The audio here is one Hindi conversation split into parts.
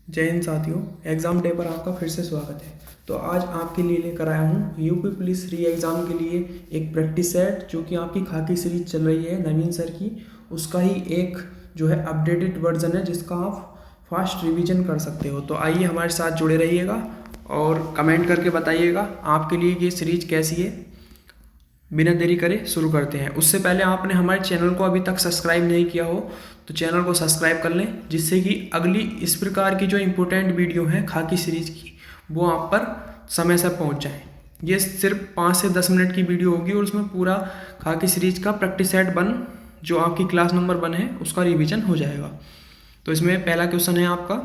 जय हिंद साथियों। एग्ज़ाम डे पर आपका फिर से स्वागत है। तो आज आपके लिए लेकर आया हूँ यूपी पुलिस री एग्ज़ाम के लिए एक प्रैक्टिस सेट, जो कि आपकी खाकी सीरीज चल रही है नवीन सर की। उसका ही एक जो है अपडेटेड वर्जन है, जिसका आप फास्ट रिवीजन कर सकते हो। तो आइए हमारे साथ जुड़े रहिएगा और कमेंट करके बताइएगा आपके लिए ये सीरीज कैसी है। बिना देरी करे शुरू करते हैं। उससे पहले आपने हमारे चैनल को अभी तक सब्सक्राइब नहीं किया हो तो चैनल को सब्सक्राइब कर लें, जिससे कि अगली इस प्रकार की जो इम्पोर्टेंट वीडियो हैं खाकी सीरीज की, वो आप पर समय से पहुंच जाए। ये सिर्फ 5 से 10 मिनट की वीडियो होगी और उसमें पूरा खाकी सीरीज का प्रैक्टिस सेट जो आपकी क्लास नंबर 1 है उसका रिविजन हो जाएगा। तो इसमें पहला क्वेश्चन है आपका,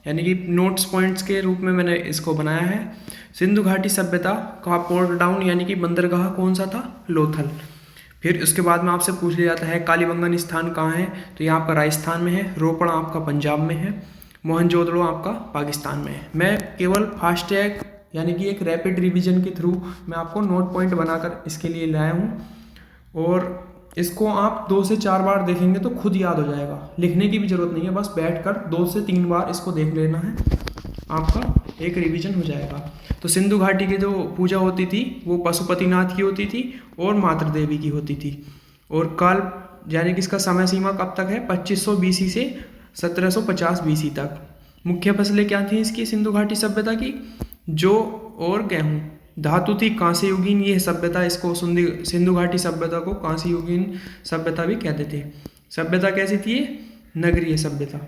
यानी कि नोट्स पॉइंट्स के रूप में मैंने इसको बनाया है। सिंधु घाटी सभ्यता का पोर्ट टाउन यानी कि बंदरगाह कौन सा था? लोथल। फिर उसके बाद में आपसे पूछ लिया जाता है कालीबंगन स्थान कहाँ है? तो ये आपका राजस्थान में है। रोपड़ आपका पंजाब में है। मोहनजोदड़ो आपका पाकिस्तान में है। मैं केवल फास्ट ट्रैक यानी कि एक रैपिड रिवीजन के थ्रू मैं आपको नोट पॉइंट बनाकर इसके लिए लाया हूँ, और इसको आप 2 से 4 बार देखेंगे तो खुद याद हो जाएगा। लिखने की भी जरूरत नहीं है, बस बैठकर 2 से 3 बार इसको देख लेना है, आपका एक रिवीजन हो जाएगा। तो सिंधु घाटी की जो पूजा होती थी वो पशुपतिनाथ की होती थी और मातृ देवी की होती थी। और काल यानी कि इसका समय सीमा कब तक है? 2500 बीसी से 1750 बीसी तक। मुख्य फसलें क्या थी इसकी सिंधु घाटी सभ्यता की? जौ और गेहूँ। धातु थी कांस्य युगीन ये सभ्यता, इसको सिंधु घाटी सभ्यता को कांस्य युगीन सभ्यता भी कहते थे। सभ्यता कैसी थी? नगरीय सभ्यता।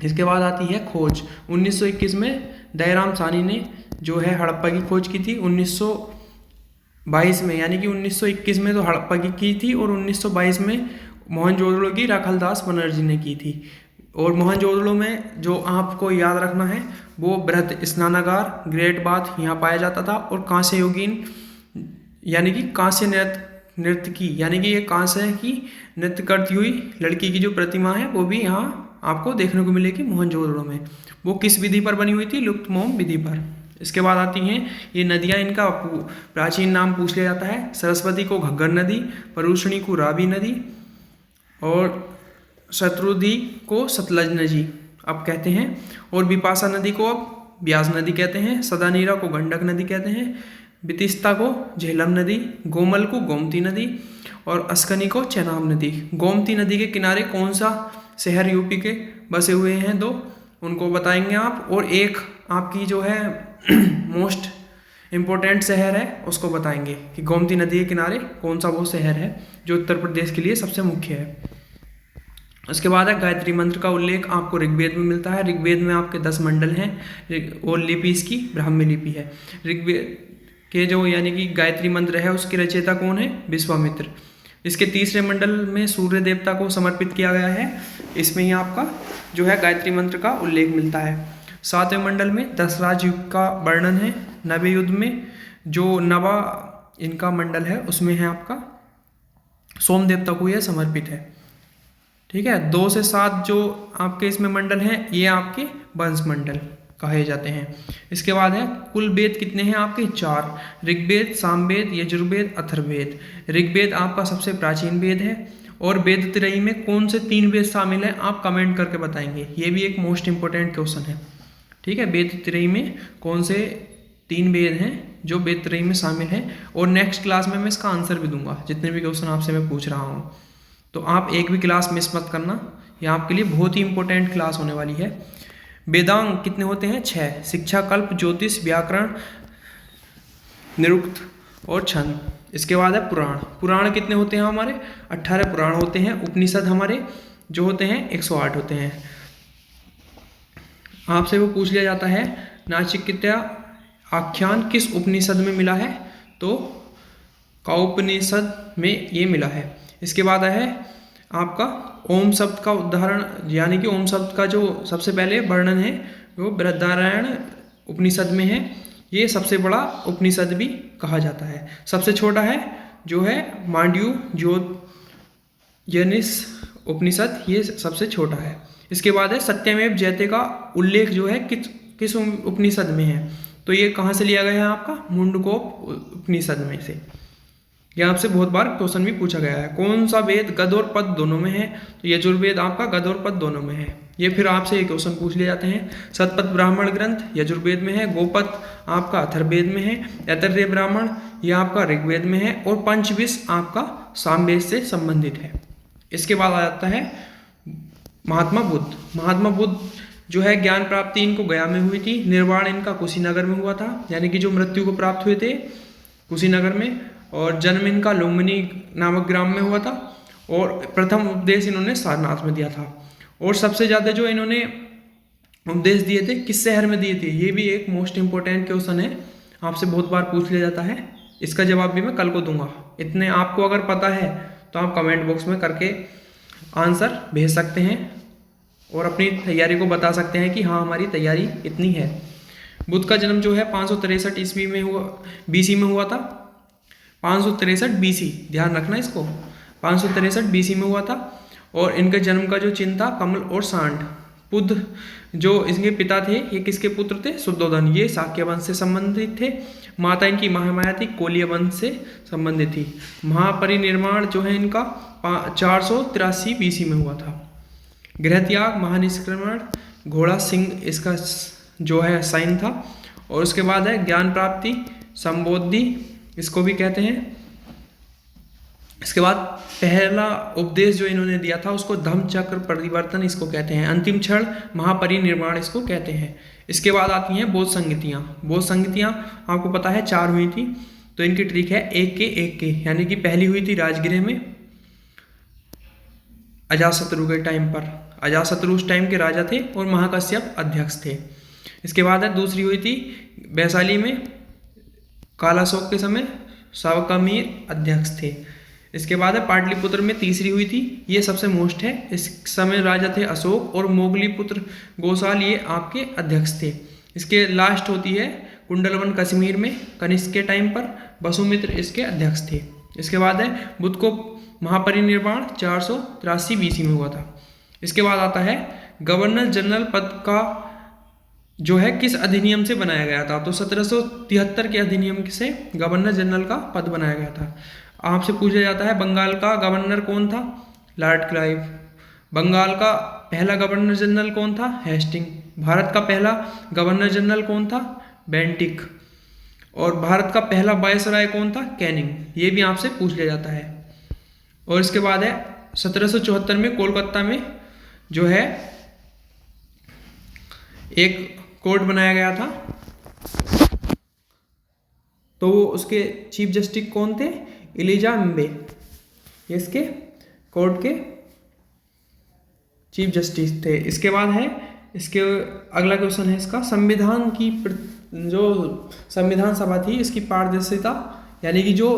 इसके बाद आती है खोज। 1921 में दयाराम साहनी ने जो है हड़प्पा की खोज की थी। 1922 में यानी कि 1921 में तो हड़प्पा की थी और 1922 में मोहनजोदड़ो की राखलदास बनर्जी ने की थी। और मोहनजोदड़ो में जो आपको याद रखना है वो बृहद स्नानागार ग्रेट बाथ यहाँ पाया जाता था। और कांस्य योगीन यानी कि कांस्य नृत्य की यानी कि ये कांस्य की नृत्य करती हुई लड़की की जो प्रतिमा है वो भी यहाँ आपको देखने को मिलेगी मोहनजोदड़ो में। वो किस विधि पर बनी हुई थी? लुप्त मोम विधि पर। इसके बाद आती हैं ये नदियाँ, इनका प्राचीन नाम पूछ लिया जाता है। सरस्वती को घग्गर नदी, परूषणी को रावी नदी और शत्रुधि को सतलज नदी अब कहते हैं। और बिपाशा नदी को अब ब्यास नदी कहते हैं। सदानीरा को गंडक नदी कहते हैं। बितिस्ता को झेलम नदी, गोमल को गोमती नदी और अस्कनी को चेनाब नदी। गोमती नदी के किनारे कौन सा शहर यूपी के बसे हुए हैं? दो, उनको बताएंगे आप। और एक आपकी जो है मोस्ट इम्पोर्टेंट शहर है उसको बताएंगे कि गोमती नदी के किनारे कौन सा वो शहर है जो उत्तर प्रदेश के लिए सबसे मुख्य है। उसके बाद है गायत्री मंत्र का उल्लेख आपको ऋग्वेद में मिलता है। ऋग्वेद में आपके 10 मंडल हैं और लिपि इसकी ब्राह्मी लिपि है। ऋग्वेद के जो यानी कि गायत्री मंत्र है उसके रचयिता कौन है? विश्वामित्र। इसके तीसरे मंडल में सूर्य देवता को समर्पित किया गया है। इसमें ही आपका जो है गायत्री मंत्र का उल्लेख मिलता है। 7वें मंडल में 10 राजयुग का वर्णन है। 9वें युद्ध में जो नवा इनका मंडल है उसमें है आपका सोम देवता को यह समर्पित है। ठीक है। 2 से 7 जो आपके इसमें मंडल हैं ये आपके वंश मंडल कहे जाते हैं। इसके बाद है कुल वेद कितने हैं आपके? 4। ऋग्वेद, सामवेद, यजुर्वेद, अथर्ववेद। ऋग्वेद आपका सबसे प्राचीन वेद है। और वेद त्रयी में कौन से 3 वेद शामिल हैं आप कमेंट करके बताएंगे। ये भी एक मोस्ट इंपॉर्टेंट क्वेश्चन है। ठीक है, वेद त्रयी में कौन से 3 वेद हैं जो वेद त्रयी में शामिल हैं। और नेक्स्ट क्लास में मैं इसका आंसर भी दूंगा जितने भी क्वेश्चन आपसे मैं पूछ रहा हूँ। तो आप एक भी क्लास मिस मत करना, यह आपके लिए बहुत ही इंपॉर्टेंट क्लास होने वाली है। वेदांग कितने होते हैं? 6। शिक्षा, कल्प, ज्योतिष, व्याकरण, निरुक्त और छंद। इसके बाद है पुराण। पुराण कितने होते हैं हमारे? 18 पुराण होते हैं। उपनिषद हमारे जो होते हैं 108 होते हैं। आपसे वो पूछ लिया जाता है नाचिकेता आख्यान किस उपनिषद में मिला है? तो कौपनिषद में ये मिला है। इसके बाद है आपका ओम शब्द का उदाहरण, यानी कि ओम शब्द का जो सबसे पहले वर्णन है वो बृहदारण्यक उपनिषद में है। ये सबसे बड़ा उपनिषद भी कहा जाता है। सबसे छोटा है जो है मांडव्य ज्योतिष उपनिषद, ये सबसे छोटा है। इसके बाद है सत्यमेव जयते का उल्लेख जो है किस उपनिषद में है? तो ये कहाँ से लिया गया है आपका? मुंडकोप उपनिषद में से। ये आपसे बहुत बार क्वेश्चन भी पूछा गया है। कौन सा वेद गद और पद दोनों में है? तो यजुर्वेद आपका गद और पद दोनों में है। ये फिर आपसे एक क्वेश्चन पूछ लिए जाते हैं। शतपथ ब्राह्मण ग्रंथ यजुर्वेद में है, गोपद आपका अथर्ववेद में है, ऐतरेय ब्राह्मण ये आपका ऋग्वेद में है, और पंचविश आपका सामवेद से संबंधित है। इसके बाद आ जाता है महात्मा बुद्ध। महात्मा बुद्ध जो है ज्ञान प्राप्ति इनको गया में हुई थी, निर्वाण इनका कुशीनगर में हुआ था, यानी कि जो मृत्यु को प्राप्त हुए थे कुशीनगर में, और जन्म इनका लुम्बिनी नामक ग्राम में हुआ था, और प्रथम उपदेश इन्होंने सारनाथ में दिया था। और सबसे ज़्यादा जो इन्होंने उपदेश दिए थे किस शहर में दिए थे? ये भी एक मोस्ट इम्पोर्टेंट क्वेश्चन है, आपसे बहुत बार पूछ लिया जाता है। इसका जवाब भी मैं कल को दूंगा। इतने आपको अगर पता है तो आप कमेंट बॉक्स में करके आंसर भेज सकते हैं और अपनी तैयारी को बता सकते हैं कि हाँ हमारी तैयारी इतनी है। बुद्ध का जन्म जो है 563 ईस्वी में हुआ, बीसी में हुआ था। 563 बीसी, ध्यान रखना इसको, 563 बीसी में हुआ था। और इनके जन्म का जो चिन्ह था कमल और सांड। बुद्ध जो इनके पिता थे ये किसके पुत्र थे? शुद्धोधन। ये शाक्य वंश से संबंधित थे। माता इनकी महामाया थी, कोलिय वंश से संबंधित थी। महापरिनिर्वाण जो है इनका 483 बीसी में हुआ था। गृहत्याग, महानिष्क्रमण, घोड़ा सिंह इसका जो है साइन था। और उसके बाद है ज्ञान प्राप्ति, संबोधि इसको भी कहते हैं। इसके बाद पहला उपदेश जो इन्होंने दिया था उसको धम्म चक्र परिवर्तन इसको कहते हैं। अंतिम क्षण महापरिनिर्वाण इसको कहते हैं। इसके बाद आती हैं बोध संगतियाँ। बोध संगतियाँ आपको पता है 4 हुई थी, तो इनकी ट्रिक है एक के, यानी कि पहली हुई थी राजगृह में अजातशत्रु के टाइम पर। अजातशत्रु उस टाइम के राजा थे और महाकश्यप अध्यक्ष थे। इसके बाद है दूसरी हुई थी वैशाली में, कालाशोक के समय सावकामीर अध्यक्ष थे। इसके बाद है पाटलिपुत्र में तीसरी हुई थी, ये सबसे मोस्ट है। इस समय राजा थे अशोक और मोगलीपुत्र गोसाल ये आपके अध्यक्ष थे। इसके लास्ट होती है कुंडलवन कश्मीर में कनिष्क के टाइम पर, वसुमित्र इसके अध्यक्ष थे। इसके बाद है बुद्ध को महापरिनिर्वाण 483 बीसी में हुआ था। इसके बाद आता है गवर्नर जनरल पद का जो है किस अधिनियम से बनाया गया था? तो 1773 के अधिनियम से गवर्नर जनरल का पद बनाया गया था। आपसे पूछा जाता है बंगाल का गवर्नर कौन था? Lord Clive. बंगाल का पहला गवर्नर जनरल कौन था? हेस्टिंग। भारत का पहला गवर्नर जनरल कौन था? बेंटिक। और भारत का पहला वायसराय कौन था? कैनिंग। ये भी आपसे पूछ लिया जाता है। और इसके बाद है 1774 में कोलकाता में जो है एक कोर्ट बनाया गया था, तो उसके चीफ जस्टिस कौन थे? एलिजा एम्बे, ये इसके कोर्ट के चीफ जस्टिस थे। इसके बाद है इसके अगला क्वेश्चन है इसका संविधान की जो संविधान सभा थी इसकी पारदर्शिता, यानी कि जो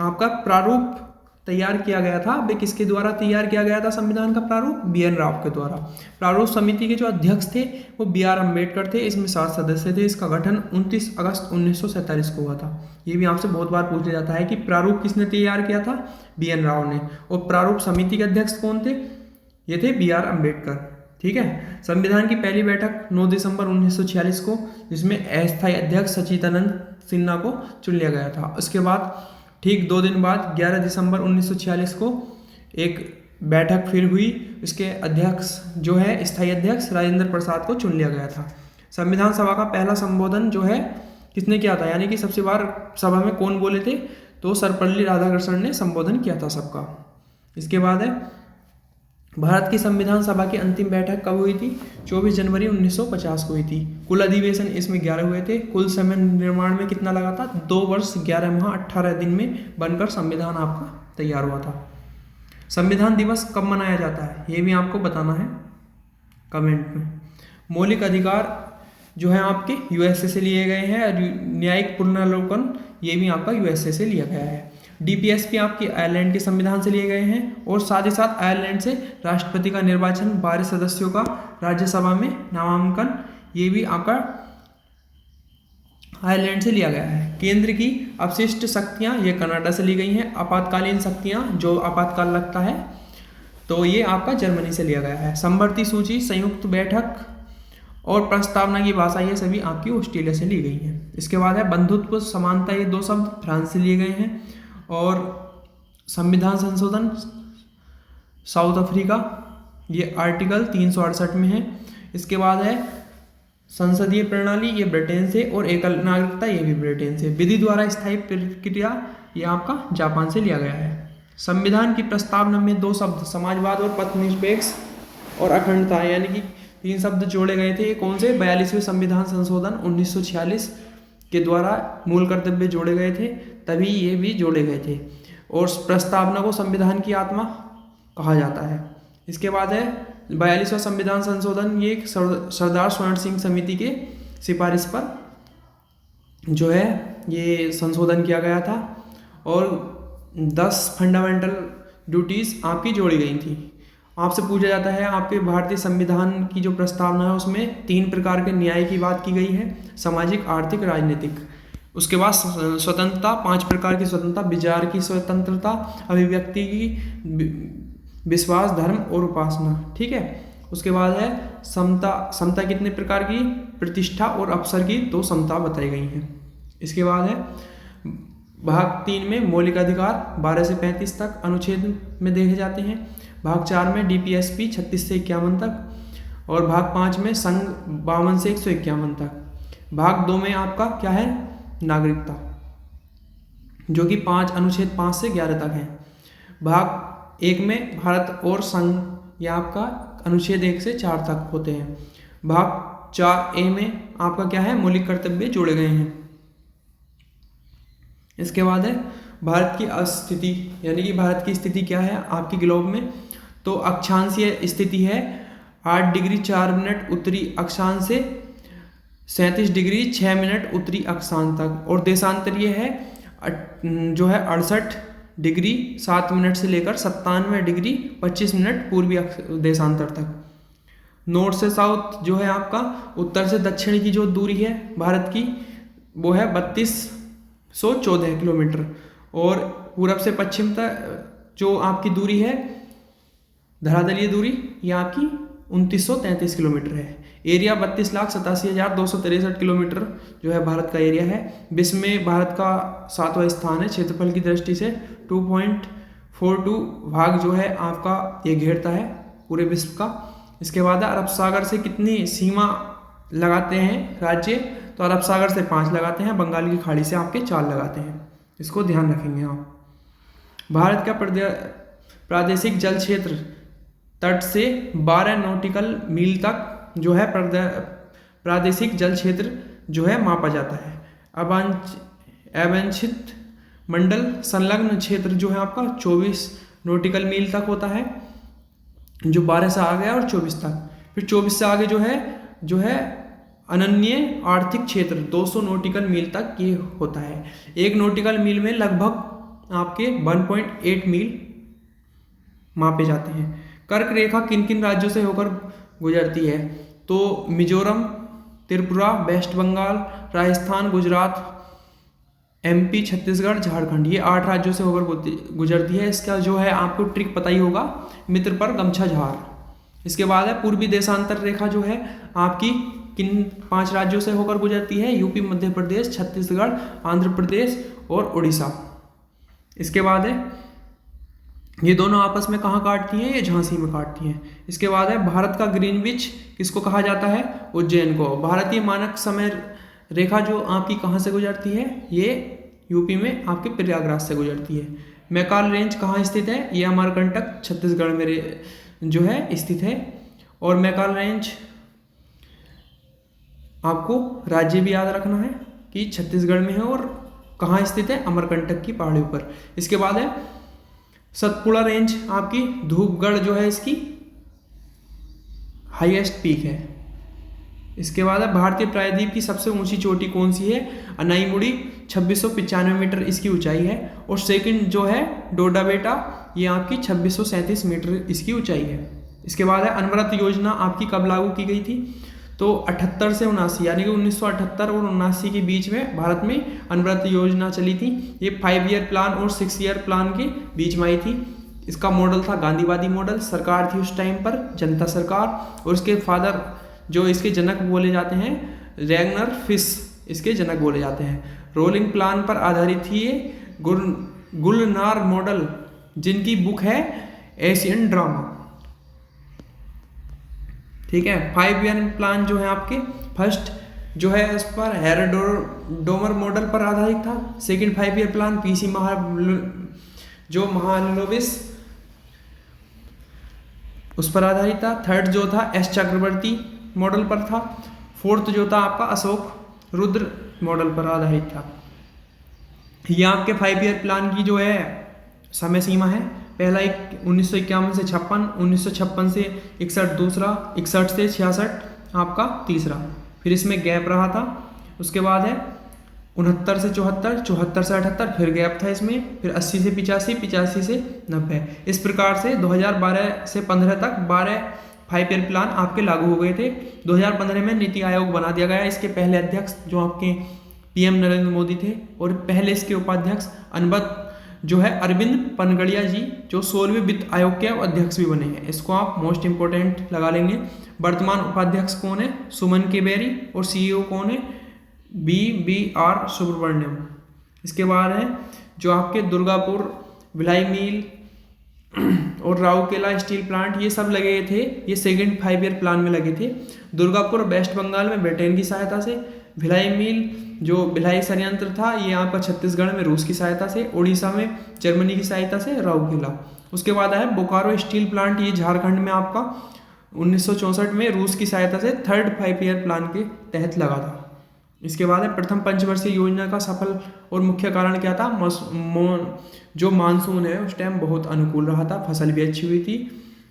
आपका प्रारूप तैयार किया गया था वे किसके द्वारा तैयार किया गया था? संविधान का प्रारूप बी.एन. राव के द्वारा। प्रारूप समिति के जो अध्यक्ष थे वो बी.आर. अम्बेडकर थे। इसमें 7 सदस्य थे। इसका गठन 29 अगस्त 1947 को हुआ था। ये भी आपसे बहुत बार पूछा जाता है कि प्रारूप किसने तैयार किया था? बी.एन. राव ने। और प्रारूप समिति के अध्यक्ष कौन थे? ये थे बी.आर. अम्बेडकर। ठीक है। संविधान की पहली बैठक 9 दिसंबर 1946 को, जिसमें अस्थायी अध्यक्ष सच्चिदानंद सिन्हा को चुन लिया गया था। उसके बाद ठीक 2 दिन बाद 11 दिसंबर 1946 को एक बैठक फिर हुई। इसके अध्यक्ष जो है स्थायी अध्यक्ष राजेंद्र प्रसाद को चुन लिया गया था। संविधान सभा का पहला संबोधन जो है किसने किया था, यानी कि सबसे बार सभा में कौन बोले थे? तो सर्वपल्ली राधाकृष्णन ने संबोधन किया था सबका। इसके बाद है भारत की संविधान सभा की अंतिम बैठक कब हुई थी? 24 जनवरी 1950 को हुई थी। कुल अधिवेशन इसमें 11 हुए थे। कुल समय निर्माण में कितना लगा था? 2 वर्ष 11 माह 18 दिन में बनकर संविधान आपका तैयार हुआ था। संविधान दिवस कब मनाया जाता है ये भी आपको बताना है कमेंट में। मौलिक अधिकार जो है आपके यूएसए से लिए गए हैं। न्यायिक पुनरावलोकन ये भी आपका यूएसए से लिया गया है। डीपीएसपी आपकी आयरलैंड के संविधान से लिए गए हैं। और साथ ही साथ आयरलैंड से राष्ट्रपति का निर्वाचन, 12 सदस्यों का राज्यसभा में नामांकन, ये भी आपका आयरलैंड से लिया गया है। केंद्र की अपशिष्ट शक्तियाँ ये कनाडा से ली गई हैं। आपातकालीन शक्तियाँ जो आपातकाल लगता है तो ये आपका जर्मनी से लिया गया है। समवर्ती सूची, संयुक्त बैठक और प्रस्तावना की भाषा ये सभी आपकी ऑस्ट्रेलिया से ली गई हैं। इसके बाद है बंधुत्व, समानता, ये 2 शब्द फ्रांस से लिए गए हैं। और संविधान संशोधन साउथ अफ्रीका, ये आर्टिकल 368 में है। इसके बाद है संसदीय प्रणाली, ये ब्रिटेन से, और एकल नागरिकता, ये भी ब्रिटेन से। विधि द्वारा स्थायी प्रक्रिया, ये आपका जापान से लिया गया है। संविधान की प्रस्तावना में 2 शब्द समाजवाद और पथनिरपेक्ष और अखंडता यानी कि 3 शब्द जोड़े गए थे। ये कौन से? 42वें संविधान संशोधन 1946 के द्वारा मूल कर्तव्य जोड़े गए थे, तभी ये भी जोड़े गए थे। और प्रस्तावना को संविधान की आत्मा कहा जाता है। इसके बाद है 42वां संविधान संशोधन, ये एक सरदार स्वर्ण सिंह समिति के सिफारिश पर जो है ये संशोधन किया गया था, और 10 फंडामेंटल ड्यूटीज आपकी जोड़ी गई थी। आपसे पूछा जाता है आपके भारतीय संविधान की जो प्रस्तावना है उसमें 3 प्रकार के न्याय की बात की गई है, सामाजिक, आर्थिक, राजनीतिक। उसके बाद स्वतंत्रता, 5 प्रकार की स्वतंत्रता, विचार की स्वतंत्रता, अभिव्यक्ति की, विश्वास, धर्म और उपासना, ठीक है। उसके बाद है समता। समता कितने प्रकार की? प्रतिष्ठा और अवसर की 2 समता बताई गई हैं। इसके बाद है भाग 3 में मौलिक अधिकार 12 से 35 तक अनुच्छेद में देखे जाते हैं। भाग 4 में DPSP 36 से 51 तक, और भाग 5 में संघ 52 से 151 तक। भाग 2 में आपका क्या है? नागरिकता, जो कि अनुच्छेद 5 से 11 तक है। भाग 1 में भारत और संघ, यह आपका अनुच्छेद 1 से 4 तक होते हैं। भाग 4A में आपका क्या है? मौलिक कर्तव्य जोड़े गए हैं। इसके बाद है भारत की स्थिति, यानी कि भारत की स्थिति क्या है आपकी ग्लोब में। तो अक्षांशीय स्थिति है 8 डिग्री 4 मिनट उत्तरी अक्षांश से 37 डिग्री 6 मिनट उत्तरी अक्षांश तक, और देशांतरीय है जो है 68 डिग्री 7 मिनट से लेकर 97 डिग्री 25 मिनट पूर्वी देशांतर तक। नॉर्थ से साउथ जो है आपका, उत्तर से दक्षिण की जो दूरी है भारत की वो है 3214 किलोमीटर, और पूरब से पश्चिम तक जो आपकी दूरी है धरातलीय दूरी, ये आपकी 2933 किलोमीटर है। एरिया 32,87,263 किलोमीटर जो है भारत का एरिया है। विश्व में भारत का 7वां स्थान है क्षेत्रफल की दृष्टि से। 2.42 भाग जो है आपका ये घेरता है पूरे विश्व का। इसके बाद अरब सागर से कितनी सीमा लगाते हैं राज्य? तो अरब सागर से 5 लगाते हैं, बंगाल की खाड़ी से आपके 4 लगाते हैं। इसको ध्यान रखेंगे आप। भारत का प्रादेशिक जल क्षेत्र तट से 12 नॉटिकल मील तक जो है प्रादेशिक जल क्षेत्र जो है मापा जाता है। अवांछित मंडल संलग्न क्षेत्र जो है आपका 24 नॉटिकल मील तक होता है, जो 12 से आ गया और 24 तक। फिर 24 से आगे जो है अनन्य आर्थिक क्षेत्र 200 नॉटिकल मील तक ये होता है। 1 नॉटिकल मील में लगभग आपके 1.8 मील मापे जाते हैं। कर्क रेखा किन किन राज्यों से होकर गुजरती है? तो मिजोरम, त्रिपुरा, वेस्ट बंगाल, राजस्थान, गुजरात, MP, छत्तीसगढ़, झारखंड, ये 8 राज्यों से होकर गुजरती है। इसका जो है आपको ट्रिक पता ही होगा, मित्र पर गमछा झार। इसके बाद है पूर्वी देशांतर रेखा जो है आपकी किन 5 राज्यों से होकर गुजरती है? यूपी, मध्य प्रदेश, छत्तीसगढ़, आंध्र प्रदेश और उड़ीसा। इसके बाद है ये दोनों आपस में कहाँ काटती हैं? ये झांसी में काटती हैं। इसके बाद है भारत का ग्रीनविच किसको कहा जाता है? उज्जैन को। भारतीय मानक समय रेखा जो आपकी कहाँ से गुजरती है? ये यूपी में आपके प्रयागराज से गुजरती है। मैकाल रेंज कहाँ स्थित है? ये अमरकंटक छत्तीसगढ़ में जो है स्थित है। और मैकाल रेंज आपको राज्य भी याद रखना है कि छत्तीसगढ़ में है और कहाँ स्थित है? अमरकंटक की पहाड़ियों पर। इसके बाद है सतपुड़ा रेंज आपकी धूपगढ़ जो है इसकी हाईएस्ट पीक है। इसके बाद है भारतीय प्रायद्वीप की सबसे ऊंची चोटी कौन सी है? अनाईमुड़ी 2695 मीटर इसकी ऊंचाई है। और सेकंड जो है डोडा बेटा, ये आपकी 2637 मीटर इसकी ऊंचाई है। इसके बाद है अनवरत योजना आपकी कब लागू की गई थी? तो 78 से 79 यानी कि 1978 और 79 के बीच में भारत में अनवरत योजना चली थी। ये 5 ईयर प्लान और 6 ईयर प्लान के बीच में आई थी। इसका मॉडल था गांधीवादी मॉडल। सरकार थी उस टाइम पर जनता सरकार, और इसके फादर जो इसके जनक बोले जाते हैं रैगनर फिश इसके जनक बोले जाते हैं। रोलिंग प्लान पर आधारित थी ये। गुलनार मॉडल, जिनकी बुक है एशियन ड्रामा। ठीक है। 5 ईयर प्लान जो है आपके फर्स्ट जो है उस पर हेरोडोमर मॉडल पर आधारित था। Second 5 year plan PC Mahalanobis उस पर आधारित था। थर्ड जो था एस चक्रवर्ती मॉडल पर था। फोर्थ जो था आपका अशोक रुद्र मॉडल पर आधारित था। ये आपके 5 ईयर प्लान की जो है समय सीमा है। पहला 1951 से 56, 1956 से 61 दूसरा, 61 से 66 आपका तीसरा, फिर इसमें गैप रहा था। उसके बाद है 69 से 74, 74 से 78 फिर गैप था इसमें, फिर 80 से 85, 85 से 90। इस प्रकार से 2012 से 15 तक 12 5 ईयर प्लान आपके लागू हो गए थे। 2015 में नीति आयोग बना दिया गया। इसके पहले अध्यक्ष जो आपके पीएम नरेंद्र मोदी थे, और पहले इसके उपाध्यक्ष अनबत जो है अरविंद पनगड़िया जी, जो 16वें वित्त आयोग के अध्यक्ष भी बने हैं। इसको आप मोस्ट इंपोर्टेंट लगा लेंगे। वर्तमान उपाध्यक्ष कौन है? सुमन के बेरी। और सीईओ कौन है? BBR सुब्रमण्यम। इसके बाद है जो आपके दुर्गापुर भिलाई मिल और राउरकेला स्टील प्लांट, ये सब लगे थे, ये सेकंड 5 ईयर प्लान में लगे थे। दुर्गापुर वेस्ट बंगाल में ब्रिटेन की सहायता से, भिलाई मिल जो भिलाई संयंत्र था ये आपका छत्तीसगढ़ में रूस की सहायता से, उड़ीसा में जर्मनी की सहायता से, राउरकेला। उसके बाद है बोकारो स्टील प्लांट, ये झारखंड में आपका 1964 में रूस की सहायता से थर्ड 5 ईयर प्लान के तहत लगा था। इसके बाद है प्रथम पंचवर्षीय योजना का सफल और मुख्य कारण क्या था? जो मानसून है उस टाइम बहुत अनुकूल रहा था, फसल भी अच्छी हुई थी।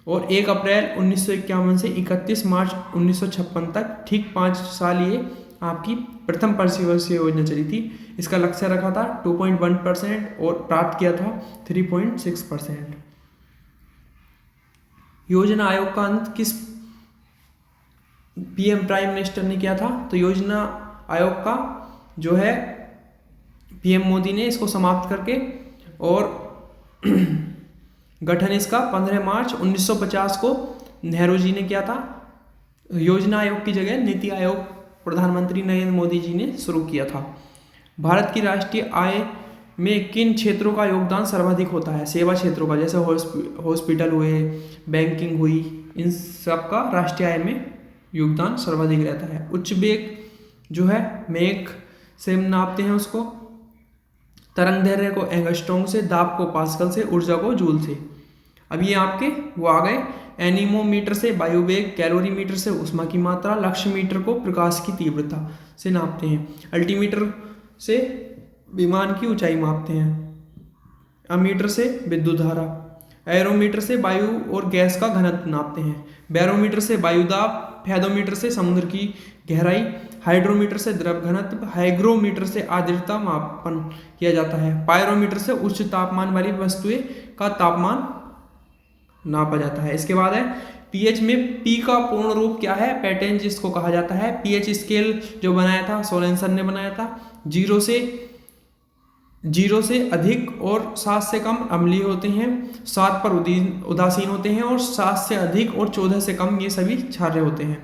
और 1 अप्रैल 1951 से 31 मार्च 1956 तक ठीक 5 साल ये आपकी प्रथम पंचवर्षीय योजना चली थी। इसका लक्ष्य रखा था 2.1% और प्राप्त किया था 3.6%। योजना आयोग का अंत किस पीएम प्राइम मिनिस्टर ने किया था? तो योजना आयोग का जो है पीएम मोदी ने इसको समाप्त करके, और गठन इसका 15 मार्च 1950 को नेहरू जी ने किया था। योजना आयोग की जगह नीति आयोग प्रधानमंत्री नरेंद्र मोदी जी ने शुरू किया था। भारत की राष्ट्रीय आय में किन क्षेत्रों का योगदान सर्वाधिक होता है? सेवा क्षेत्रों का, जैसे हॉस्पिटल हुए, बैंकिंग हुई, इन सब का राष्ट्रीय आय में योगदान सर्वाधिक रहता है। उच्च वेग जो है मेघ से नापते हैं उसको, तरंग दैर्ध्य को एंगस्ट्रॉम से, दाब को पास्कल से, ऊर्जा को जूल से। अब ये आपके वो आ गए। एनीमोमीटर से वायुवेग, कैलोरीमीटर से ऊष्मा की मात्रा, लक्ष्य मीटर को प्रकाश की तीव्रता से नापते हैं, अल्टीमीटर से विमान की ऊंचाई मापते हैं, अमीटर से विद्युत धारा, एरोमीटर से वायु और गैस का घनत्व नापते हैं, बैरोमीटर से वायु दाब, फेदोमीटर से समुद्र की गहराई, हाइड्रोमीटर से द्रव घनत्व, हाइग्रोमीटर से आर्द्रता मापन किया जाता है, पायरोमीटर से उच्च तापमान वाली वस्तुएं का तापमान नापा जाता है। इसके बाद है पीएच में पी का पूर्ण रूप क्या है? पैटर्न जिसको कहा जाता है। पीएच स्केल जो बनाया था सोलेंसन ने बनाया था। 0 से अधिक और 7 से कम अम्लीय होते हैं, 7 पर उदासीन होते हैं, और 7 से अधिक और 14 से कम ये सभी क्षार्य होते हैं।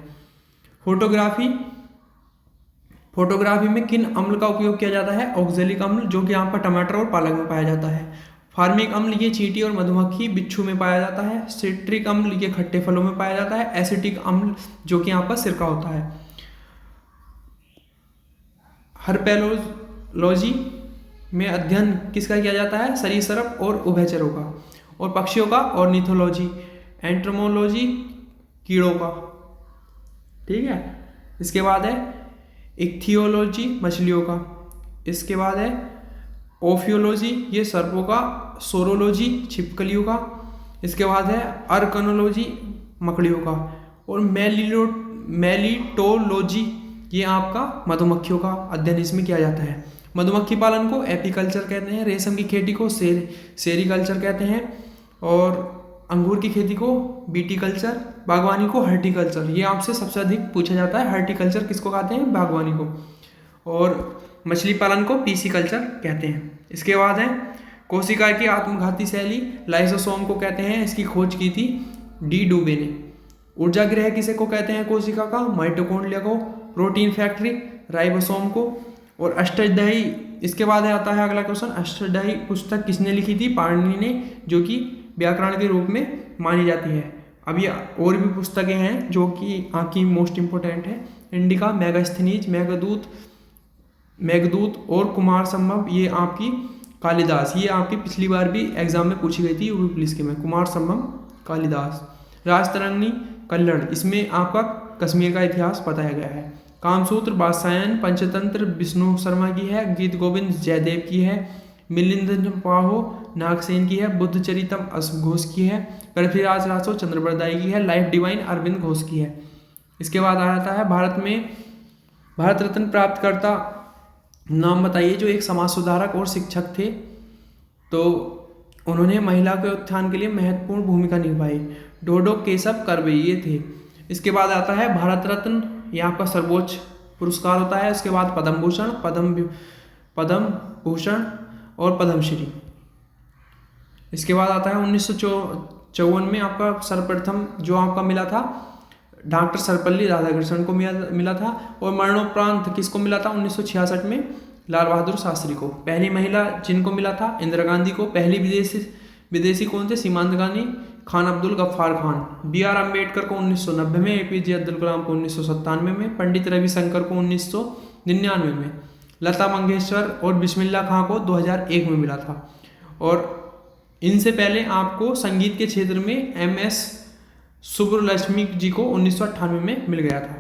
फोटोग्राफी में किन अम्ल का उपयोग किया जाता है? ऑक्जेलिक अम्ल, जो कि यहाँ पर टमाटर और पालक में पाया जाता है। फार्मिक अम्ल ये चींटी और मधुमक्खी बिच्छू में पाया जाता है। सिट्रिक अम्ल ये खट्टे फलों में पाया जाता है। एसिटिक अम्ल जो कि यहाँ पर सिरका होता है। हर्पेलॉजी में अध्ययन किसका किया जाता है? सरीसृप और उभयचरों का, और पक्षियों का। और निथोलॉजी, एंट्रोमोलॉजी कीड़ों का। ठीक है। इसके बाद है इक्थियोलॉजी मछलियों का। इसके बाद है ओफियोलॉजी ये सर्पों का, सोरोलॉजी छिपकलियों का। इसके बाद है अर्कनोलॉजी मकड़ियों का, और मेलिटोलॉजी ये आपका मधुमक्खियों का अध्ययन इसमें किया जाता है। मधुमक्खी पालन को एपीकल्चर कहते हैं, रेशम की खेती को सेरीकल्चर कहते हैं, और अंगूर की खेती को बीटीकल्चर, बागवानी को हर्टिकल्चर। ये आपसे सबसे अधिक पूछा जाता है, हर्टिकल्चर किसको कहते हैं? बागवानी को। और मछली पालन को पीसीकल्चर कहते हैं। इसके बाद है कोशिका की आत्मघाती शैली, लाइसोसोम को कहते हैं, इसकी खोज की थी डी डुबे ने। ऊर्जा गृह किसे को कहते हैं? कोशिका का, माइटोकॉन्ड्रिया को। प्रोटीन फैक्ट्री राइबोसोम को। और अष्टदही इसके बाद आता है अगला क्वेश्चन, अष्टाध्यायी पुस्तक किसने लिखी थी? पाणिनि ने, जो कि व्याकरण के रूप में मानी जाती है। अब ये और भी पुस्तकें हैं जो कि आपकी मोस्ट इंपोर्टेंट है। इंडिका, मेगास्थनीज, मेघदूत और कुमार संभव, ये आपकी कालिदास, ये आपकी पिछली बार भी एग्जाम में पूछी गई थी यूपी पुलिस के में, कुमार संभव, कालिदास। राजतरंगिणी, कल्लड़, इसमें आपका कश्मीर का इतिहास बताया गया है। कामसूत्र, वात्स्यायन, पंचतंत्र विष्णु शर्मा की है। गीत गोविंद जयदेव की है। मिलिंद पाहो नागसेन की है। बुद्ध चरितम अश्व घोष की है। पृथ्वीराज रासो चंद्रबरदाई की है। लाइफ डिवाइन अरविंद घोष की है। इसके बाद आता है भारत रत्न प्राप्तकर्ता नाम बताइए जो एक समाज सुधारक और शिक्षक थे, तो उन्होंने महिला के उत्थान के लिए महत्वपूर्ण भूमिका निभाई। डोडो केशव कर्वे ये थे। इसके बाद आता है भारत रत्न, ये आपका सर्वोच्च पुरस्कार होता है। इसके बाद पद्म भूषण, पद्म भूषण और पद्मश्री। इसके बाद आता है 1954 में आपका सर्वप्रथम जो आपका मिला था डॉक्टर सर्वपल्ली राधाकृष्णन को मिला था। और मरणोपरांत किसको मिला था? 1966 में लाल बहादुर शास्त्री को। पहली महिला जिनको मिला था इंदिरा गांधी को। पहली विदेशी कौन थे? सीमांत गांधी, खान अब्दुल गफ्फार खान। बी आर अम्बेडकर को 1990 में, एपीजे अब्दुल कलाम को 1997 में, पंडित रविशंकर को 1999 में, लता मंगेशकर और बिस्मिल्लाह खां को 2001 में मिला था। और इनसे पहले आपको संगीत के क्षेत्र में MS सुब्रलक्ष्मी जी को 1998 में मिल गया था।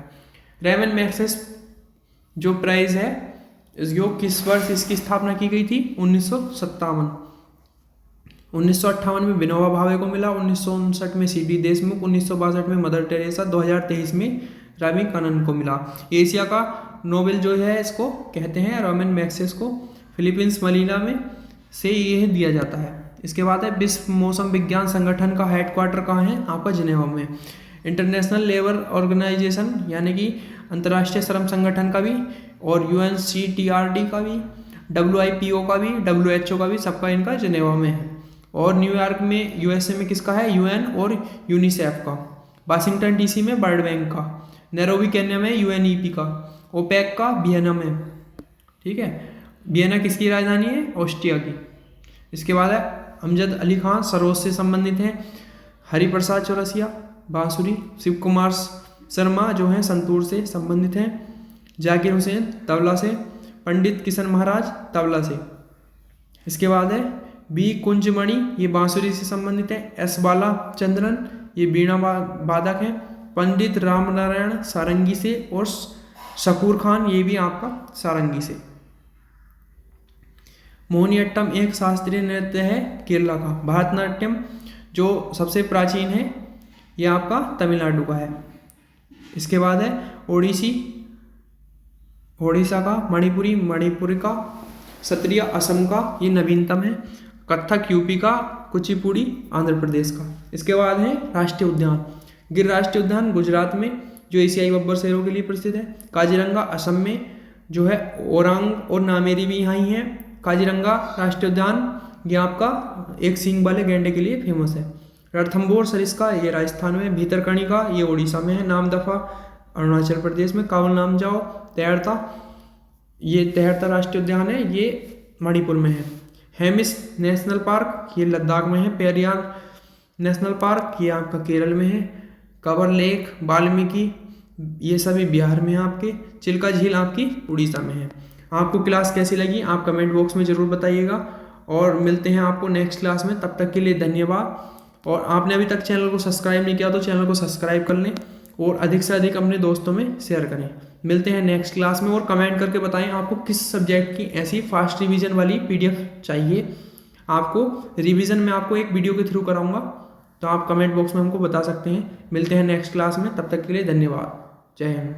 रेमन मैग्सेस जो प्राइज है जो किस वर्ष इसकी स्थापना की गई थी? 1957। 1958 में विनोबा भावे को मिला। 1959 में CD देशमुख, 1962 में मदर टेरेसा, 2023 में रामी कनन को मिला। एशिया का नोबेल जो है इसको कहते हैं रेमन मैग्सेस को। फिलीपींस मनीला में से यह दिया जाता है। इसके बाद है विश्व मौसम विज्ञान संगठन का हेडक्वार्टर कहाँ है? आपका जिनेवा में। इंटरनेशनल लेबर ऑर्गेनाइजेशन यानी कि अंतर्राष्ट्रीय श्रम संगठन का भी, और UNCTRD का भी, WIPO का भी, WHO का भी, सबका इनका जिनेवा में है। और न्यूयॉर्क में USA में किसका है? UN और यूनिसेफ का। वाशिंगटन DC में वर्ल्ड बैंक का। नैरोबी केन्या में UNEP का। ओपेक का वियना में। ठीक है, वियना किसकी राजधानी है? ऑस्ट्रिया की। इसके बाद है अमजद अली खान सरोज से संबंधित हैं। हरिप्रसाद चौरसिया बांसुरी। शिव कुमार शर्मा जो हैं संतूर से संबंधित हैं। जाकिर हुसैन तबला से। पंडित किशन महाराज तबला से। इसके बाद है बी कुंजमणि, ये बांसुरी से संबंधित है। S बाला चंद्रन ये बीणा वादक हैं। पंडित रामनारायण सारंगी से। और शकूर खान ये भी आपका सारंगी से। मोहिनीअट्टम एक शास्त्रीय नृत्य है केरला का। भारतनाट्यम जो सबसे प्राचीन है ये आपका तमिलनाडु का है। इसके बाद है ओडिशा का। मणिपुरी मणिपुर का। सत्रिया असम का, ये नवीनतम है। कथक यूपी का। कुचिपुड़ी आंध्र प्रदेश का। इसके बाद है राष्ट्रीय उद्यान। गिर राष्ट्रीय उद्यान गुजरात में जो एशियाई बब्बर शेरों के लिए प्रसिद्ध है। काजीरंगा असम में जो है। ओरांग और नामेरी भी यहाँ ही है। काजीरंगा राष्ट्रीय उद्यान ये आपका एक सींग वाले गैंडे के लिए फेमस है। रणथंभौर सरिस्का ये राजस्थान में। भीतरकनिका ये उड़ीसा में है। नामदफा अरुणाचल प्रदेश में। कावल नामजाओ तेहरता ये तेहरता राष्ट्रीय उद्यान है, ये मणिपुर में है। हेमिस नेशनल पार्क ये लद्दाख में है। पेरियार नेशनल पार्क ये आपका केरल में है। कवर लेक वाल्मीकि ये सभी बिहार में है आपके। चिल्का झील आपकी उड़ीसा में है। आपको क्लास कैसी लगी आप कमेंट बॉक्स में ज़रूर बताइएगा। और मिलते हैं आपको नेक्स्ट क्लास में, तब तक के लिए धन्यवाद। और आपने अभी तक चैनल को सब्सक्राइब नहीं किया तो चैनल को सब्सक्राइब कर लें और अधिक से अधिक अपने दोस्तों में शेयर करें। मिलते हैं नेक्स्ट क्लास में। और कमेंट करके बताएं आपको किस सब्जेक्ट की ऐसी फास्ट रिवीजन वाली PDF चाहिए। आपको रिवीजन में आपको एक वीडियो के थ्रू कराऊंगा, तो आप कमेंट बॉक्स में हमको बता सकते हैं। मिलते हैं नेक्स्ट क्लास में, तब तक के लिए धन्यवाद। जय हिंद।